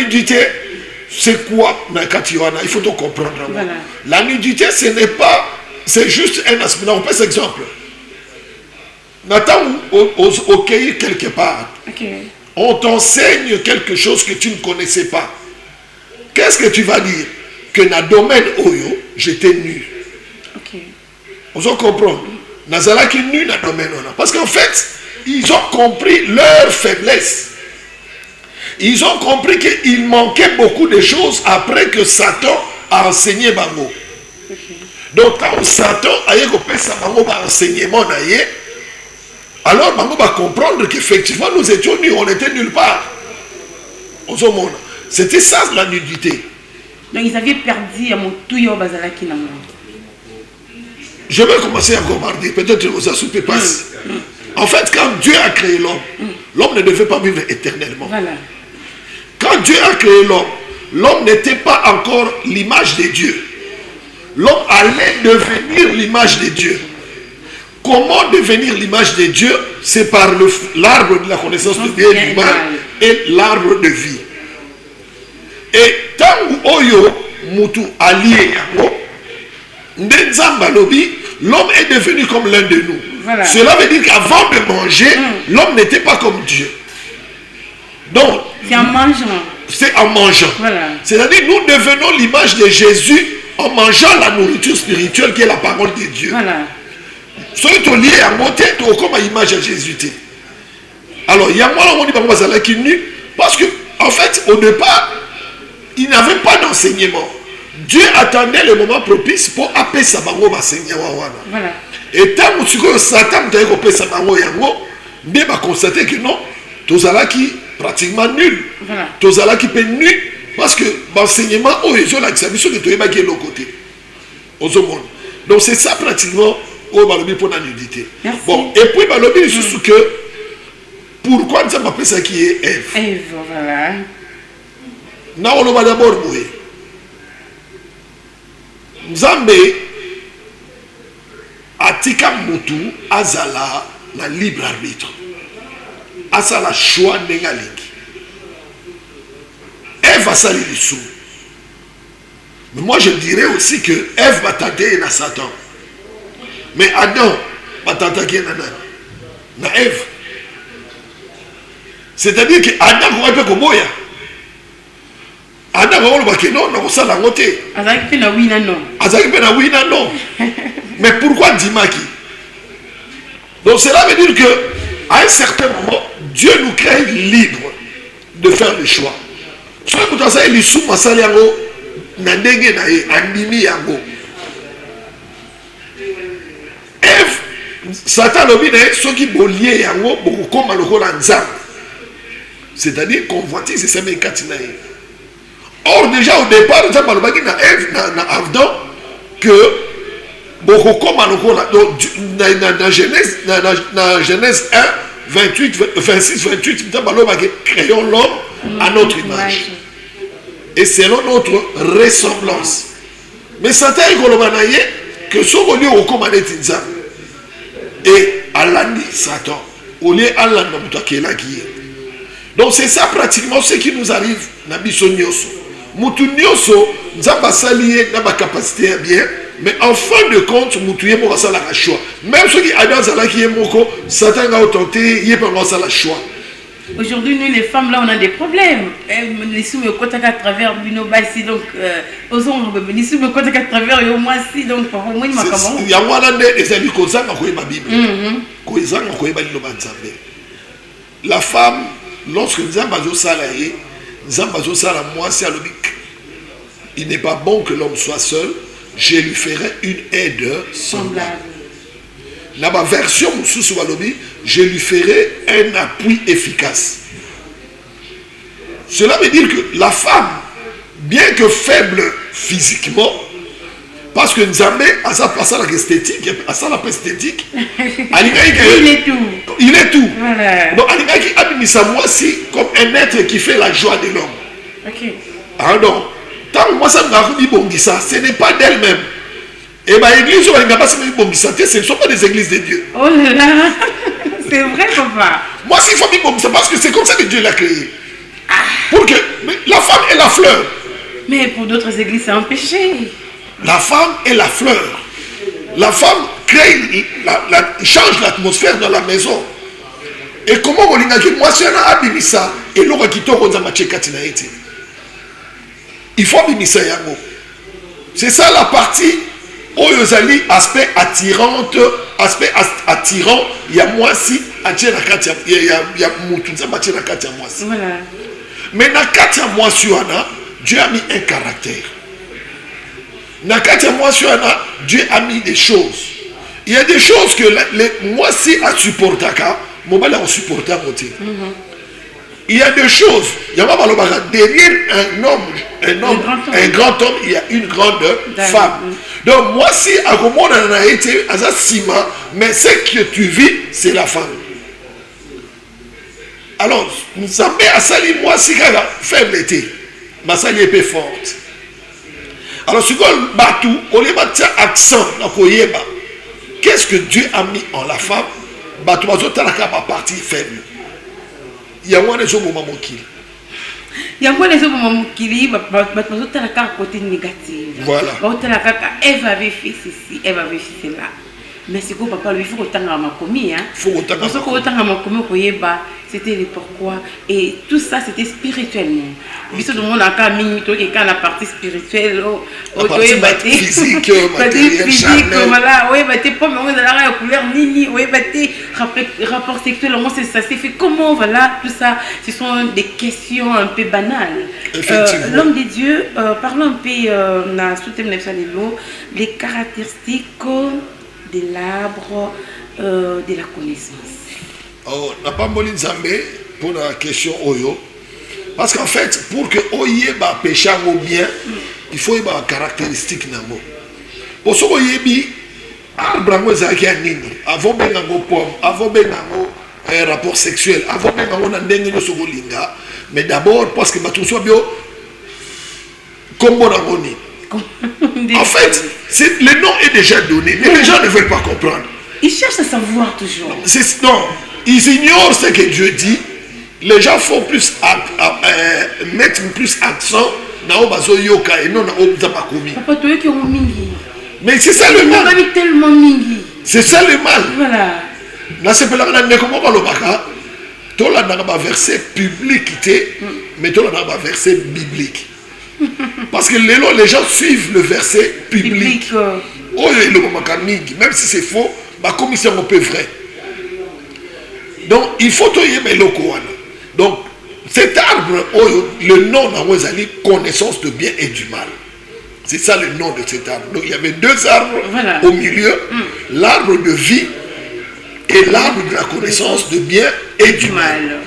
nudité, c'est quoi? Il faut donc comprendre. Voilà. La nudité, ce n'est pas, c'est juste un aspect. On peut cet exemple. Nathan, au cueillir quelque part, on t'enseigne quelque chose que tu ne connaissais pas. Qu'est-ce que tu vas dire? Que dans le domaine Oyo, j'étais nu. On se comprend. Nazala qui nu dans le domaine Oyo. Parce qu'en fait, ils ont compris leur faiblesse. Ils ont compris qu'il manquait beaucoup de choses après que Satan a enseigné Bango. Donc, quand Satan a enseignement, alors Bango va comprendre qu'effectivement, nous étions nus, on était nulle part. C'était ça la nudité. Donc, ils avaient perdu à mon touyo bazalaki na mo. Je vais commencer à remarquer, peut-être que vous assoupez pas. En fait, quand Dieu a créé l'homme, l'homme ne devait pas vivre éternellement. Voilà. Quand Dieu a créé l'homme, l'homme n'était pas encore l'image de Dieu. L'homme allait devenir l'image de Dieu. Comment devenir l'image de Dieu? C'est par l'arbre de la connaissance de bien et du mal et l'arbre de vie. Et tant Oyo Mutu allié l'homme est devenu comme l'un de nous. Voilà. Cela veut dire qu'avant de manger, l'homme n'était pas comme Dieu. Donc, c'est en mangeant. C'est en mangeant. Voilà. C'est-à-dire nous devenons l'image de Jésus en mangeant la nourriture spirituelle qui est la parole de Dieu. Voilà. Soyez liés à monter comme image de Jésus. Alors, il y a moi qui est nu parce que, en fait, au départ, il n'avait pas d'enseignement. Dieu attendait le moment propice pour appeler sa bango enseignement. Voilà. Et tant que Satan a appelé sa bango yango, il va constater que non, tous là qui pratiquement nul. Voilà. Tous là qui peut nul parce que l'enseignement ils ont l'accès sur le toit qui est l'autre côté. Donc c'est ça pratiquement au balobi pour la nudité. Merci. Bon, et puis balobi surtout que pourquoi nous avons appelé ça qui est Ève. Ève, voilà. Na on va d'abord mourir. Nzambe atika mutu azala na libre arbitre. Azala choix nengalingi. Ève a sali lissou. Mais moi je dirais aussi que Ève va tenter na Satan. Mais Adam va tenter na Ève. C'est-à-dire que Adam va pas comme Adam va dire que non, non, ça l'a noté. Azaki pe na wina non. Azaki pe na wina non. Mais pourquoi Dimaki? Donc cela veut dire que à un certain moment, Dieu nous crée libre de faire le choix. Ce que vous savez, les sous-massali yango, nandenge na ye, andimi yango. Ève, Satan lobi na ye, ceux qui bolient yango, beaucoup comme le rôle en zam. C'est-à-dire convoitise, c'est ça mais katina ye. Or déjà au départ, nous avons parlé na Ève, na Adam, que beaucoup comme le rôle dans Genèse 1, 28, 26, 28, nous avons parlé que créons l'homme à notre image. Et selon notre ressemblance. Mais Satan est que ce qu'on dit au commandé Tinzam. Et Allah dit Satan. Au lieu Allah n'a qui est. Donc c'est ça pratiquement ce qui nous arrive dans Bissonioso. Moutou Nyoso, nous avons salié dans ma capacité à bien. Mais en fin de compte, Moutou Yé Moussa la choix. Même ceux qui adorent Zala qui est Moko, Satan a tenté, Yé Moussa la choix. Aujourd'hui, nous les femmes, là, on a des problèmes. Les sous me contact à travers Binobasi, donc, les sous me contact à travers Yomasi, donc, pour moi, il m'a comment. Il y a moi là, des amis comme ça, qui ma Bible. La femme, lorsque nous avons salarié, nous avons salarié, moi, c'est à l'obic. Il n'est pas bon que l'homme soit seul, je lui ferai une aide semblable. Dans ma version, je lui ferai un appui efficace. Cela veut dire que la femme, bien que faible physiquement, parce que nous avons à ça l'esthétique, à ça la esthétique, il est tout. Il est tout. Voilà. Donc, il a mis ça moi aussi comme un être qui fait la joie de l'homme. Ok. Ah non, tant que moi ça me dit bon, ça, ce n'est pas d'elle-même. Et bien, l'église, ce ne sont pas des églises de Dieu. Oh là là, c'est vrai, papa. Moi, s'il faut dire ça, parce que c'est comme ça que Dieu l'a créé. Pour que la femme la fleur. Mais pour d'autres églises, c'est un péché. La femme est la fleur. La femme change l'atmosphère dans la maison. Et comment on dit que moi, c'est un abimissa. Et l'on qui tombe dans ma tchekatina été. Il faut abimissa yango. C'est ça la partie Oyozali, aspect attirant, il y a moi si, il y a Moutounza, moi si. Voilà. Mais dans Katia moi Dieu a mis un caractère. Dans Katia moi Dieu a mis des choses. Il y a des choses que moi si à supporter, mon mal à supporter à côté. Il y a des choses. Il y a derrière un grand homme, il y a une grande femme. Donc moi si à comment on a été à Sima, mais ce que tu vis, c'est la femme. Alors, nous savons à Sali, moi si elle a faible été, ma Sali est forte. Alors, ce qu'on batou, on les bat accent dans Koyeba. Qu'est-ce que Dieu a mis en la femme? Batou, ma partie faible. Il y a un des moments qui. Il y a un des moments qui côté négatif. Voilà. Eve avait fait ceci, Eve avait fait cela. Mais c'est quoi papa, il faut autant à ma commis, hein. C'était le pourquoi. Et tout ça, c'était spirituellement. Puisque tout le monde a quand la partie spirituelle, la partie physique, voilà, oui, t'es pas mais la couleur nini, oui, t'es rapport sexuel, ça s'est fait comment, voilà, tout ça, ce sont des questions un peu banales. L'homme de Dieu, parlons un peu les caractéristiques de l'arbre de la connaissance. Oh, n'a pas moli Nzambé pour la question Oyo. Parce qu'en fait, pour que Oye ba péché au bien, il faut une caractéristique namo. Pour ce Oye bi, arbre ngo zaki nini, avant bengango pomme, avant bengango rapport sexuel, avant bengango na ndenge nyo sogolinga, mais d'abord parce que batunso bio kombo na ngoni. En fait, le nom est déjà donné, mais les gens ne veulent pas comprendre. Ils cherchent à savoir toujours. Non, ils ignorent ce que Dieu dit. Les gens font plus mettre plus accent dans Obazo Yoka et non dans Obazabakomi. Mais c'est ça le mal. C'est ça le mal. Voilà. Là, c'est pour la tu as un verset public, mais tu as un verset biblique. Parce que les gens suivent le verset public. Même si c'est faux, ma commission est un peu vraie. Donc, il faut aimer le Coran. Donc, cet arbre, le nom d'Awazali, connaissance de bien et du mal. C'est ça le nom de cet arbre. Donc, il y avait deux arbres au milieu, l'arbre de vie et l'arbre de la connaissance de bien et du mal.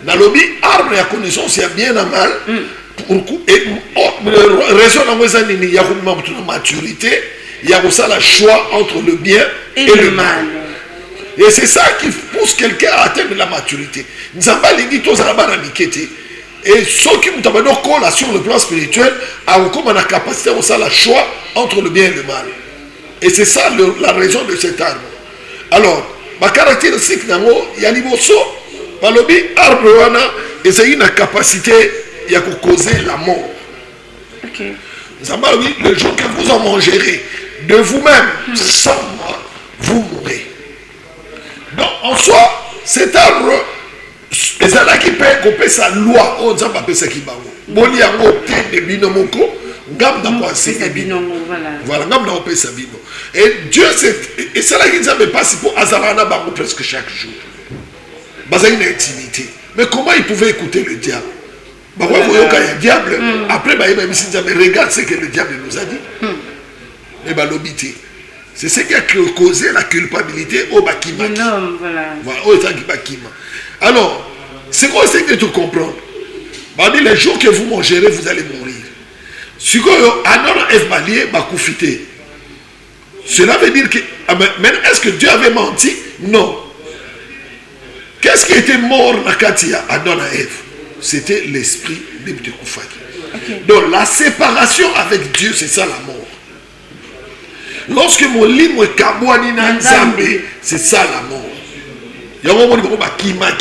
Dans le arbre de la connaissance, il y a bien et mal. Et raison d'Awazali, il y a une maturité, il y a aussi le choix entre le bien et le mal. Et c'est ça qui pousse quelqu'un à atteindre la maturité. Nous avons et ceux qui nous ont sur le plan spirituel, ont la capacité de faire le choix entre le bien et le mal. Et c'est ça la raison de cet arbre. Alors, ma caractéristique, il y a l'imoso, l'arbre, et c'est une capacité de causer la mort. Okay. Le jour que vous en mangerez de vous-même, sans moi, vous mourrez. Donc, en soi, cet arbre, les gens qui paient sa loi, on dit que c'est qui va. Bon, il y a un côté de binomoko, gam n'a pas assez de binomo. Voilà, gam n'a pas sa bino. Et Dieu, et c'est là qu'ils avaient passé pour Azarana Bango presque chaque jour. Bah, une intimité. Mais comment ils pouvaient écouter le diable? Bah, ouais, il y a un diable. Après, bah, regarde ce que le diable nous a dit. Et bah, l'obité. C'est ce qui a causé la culpabilité au Bakima. Alors, c'est quoi ce que tu comprends? Les jours que vous mangerez, vous allez mourir. Si vous avez cela veut dire que. Mais est-ce que Dieu avait menti? Non. Qu'est-ce qui était mort dans Katia, Adam et Ève? C'était l'esprit de Koufaki. Donc la séparation avec Dieu, c'est ça la mort. Lorsque mon livre est Kabouani Nzambe, c'est ça la mort. Il y a un moment où il y a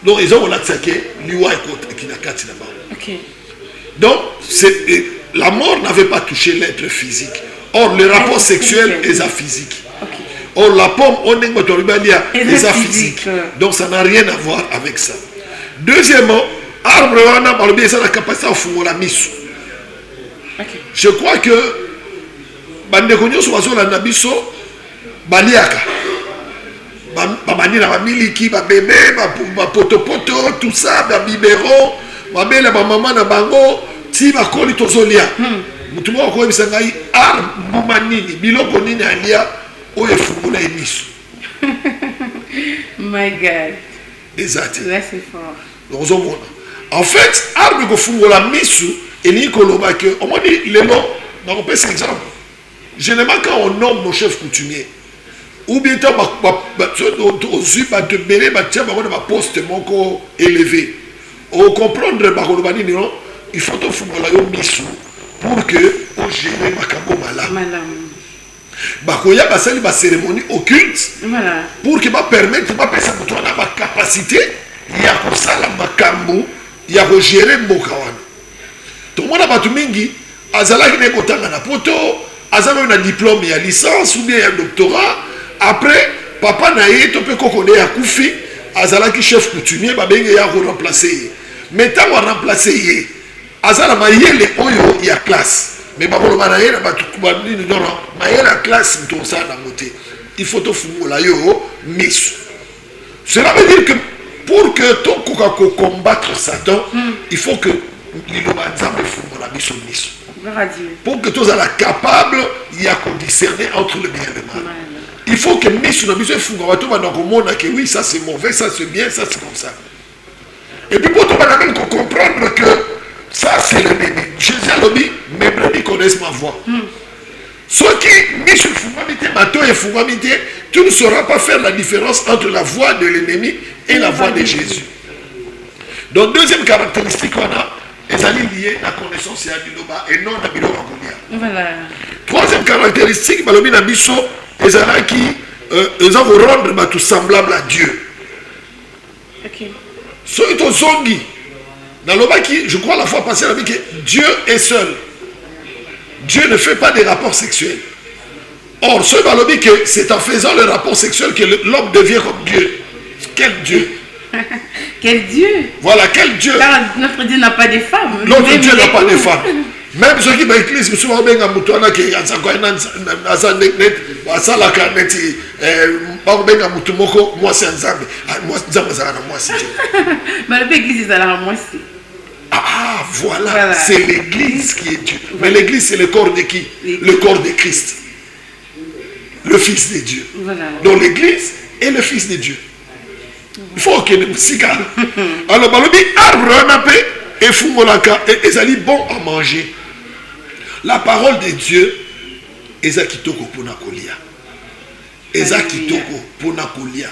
donc ils ont l'attaqué, l'Iwa et Kinakati là-bas. Donc, la mort n'avait pas touché l'être physique. Or, le rapport sexuel est physique. Okay. Or, la pomme, on est physique. Donc, ça n'a rien à voir avec ça. Deuxièmement, arbre, on a la capacité à faire la mise. Je crois que bandeko sur la nabiso baliaka bamani na bamiliki babebe bapotopoto tout ça babibero babela bamama na bango ti bakoli tozolia mutu moko koyebisa ngai arbre nini biloko nini alia oyo efungula emiso. My God. Exact. Là c'est fort. Donc, en fait, arbre kofungola misu et ni koloba que on m'a dit les noms. Donc on peut cet exemple. Généralement quand on nomme nos chefs coutumiers ou bien tant aux yeux de béré batia ba poste moko élevé. Au comprendre ba non, il faut to fungola yo misu pour que on gère makambo malam. Bakoya basali ba cérémonie occulte. Voilà. Pour que ba permettre ba personne to na ba capacité ya kosala makambo ya ko gérer mboka wana. Tout le monde a battu mingi azala ki ne kotanga na poto azala na diplôme ya licence ou bien un doctorat après papa na ye to pe kokone ya kufi azala ki chef coutumier ba benge ya ko remplacer mais tant on remplacer ye azala mayele oyo ya classe mais ba ko ba na ye na batu ba ni non mayele la classe to ça na moté il faut to fungola yo misu. Cela veut dire que pour que ton coca combattre Satan, il faut que pour que tu sois capable, il y a qu'on discerner entre le bien et le mal. Il faut que oui, ça c'est mauvais, ça c'est bien, ça c'est comme ça. Et puis pour toi, même comprendre que ça c'est l'ennemi. Jésus a dit, mes brebis connaissent ma voix. Ceux qui tu ne sauras pas faire la différence entre la voix de l'ennemi et la voix de Jésus. Donc, deuxième caractéristique qu'on a, ils sont liés à la connaissance et non à la voilà. Troisième caractéristique, ils ont rendre tout semblable à Dieu. Okay. Ceux qui sont je crois la fois passée, que Dieu est seul. Dieu ne fait pas des rapports sexuels. Or, ce balobi que c'est en faisant le rapport sexuel que l'homme devient comme Dieu. Quel Dieu? Quel Dieu? Voilà, quel Dieu? Car notre Dieu n'a pas de femmes. Notre Dieu n'a pas de femmes. Même ceux qui sont l'église, ils sont bien à Moutouana qui a moi c'est un zambe. Moi c'est Dieu. Mais l'église est à la moitié. Ah, voilà. C'est l'église qui est Dieu. Mais l'église, c'est le corps de qui? Le corps de Christ. Le Fils de Dieu. Voilà. Donc l'église est le Fils de Dieu. Il faut que nous siga. Alors, balobi arbre nappé et fumolaka et ezali bon à manger. La parole de Dieu eza kitoko pona kolia. Eza kitoko pona kolia.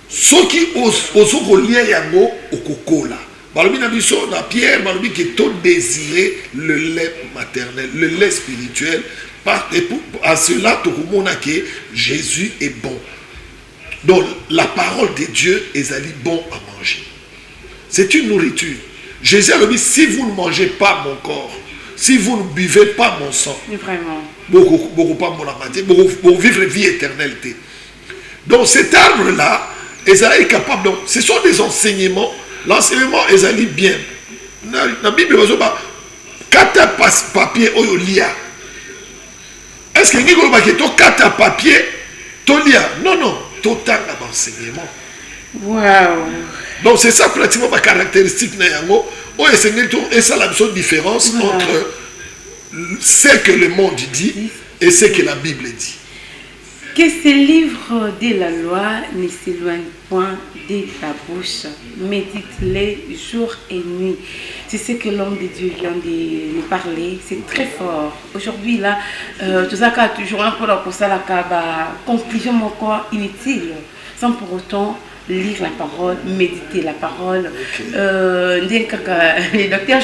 Soki osoko lia yango okokola. Balobi na biso na Pierre balobi que tout désirer le lait maternel, le lait spirituel. À cela, tout le monde a que Jésus est bon. Donc, la parole de Dieu est bon à manger. C'est une nourriture. Jésus a dit, si vous ne mangez pas mon corps, si vous ne buvez pas mon sang, vraiment, beaucoup pas mon amitié, beaucoup vivre vie éternelle. Donc, cet arbre-là, est capable. Donc, ce sont des enseignements. L'enseignement est bien. Dans la Bible, il y a 4 papiers au lia. Est-ce que vous avez 4 papiers au lia? Non, non. Total d'enseignement. Wow. Donc c'est ça pratiquement ma caractéristique. Et ça la différence entre ce que le monde dit et ce que la Bible dit. Que ces livres de la loi ne s'éloignent point de ta bouche. Médite-les jour et nuit. C'est ce que l'homme de Dieu vient de nous parler. C'est très fort. Aujourd'hui, là, tout ça a toujours un peu pour ça, la conclusion encore inutile, sans pour autant lire la parole, méditer la parole. Les docteurs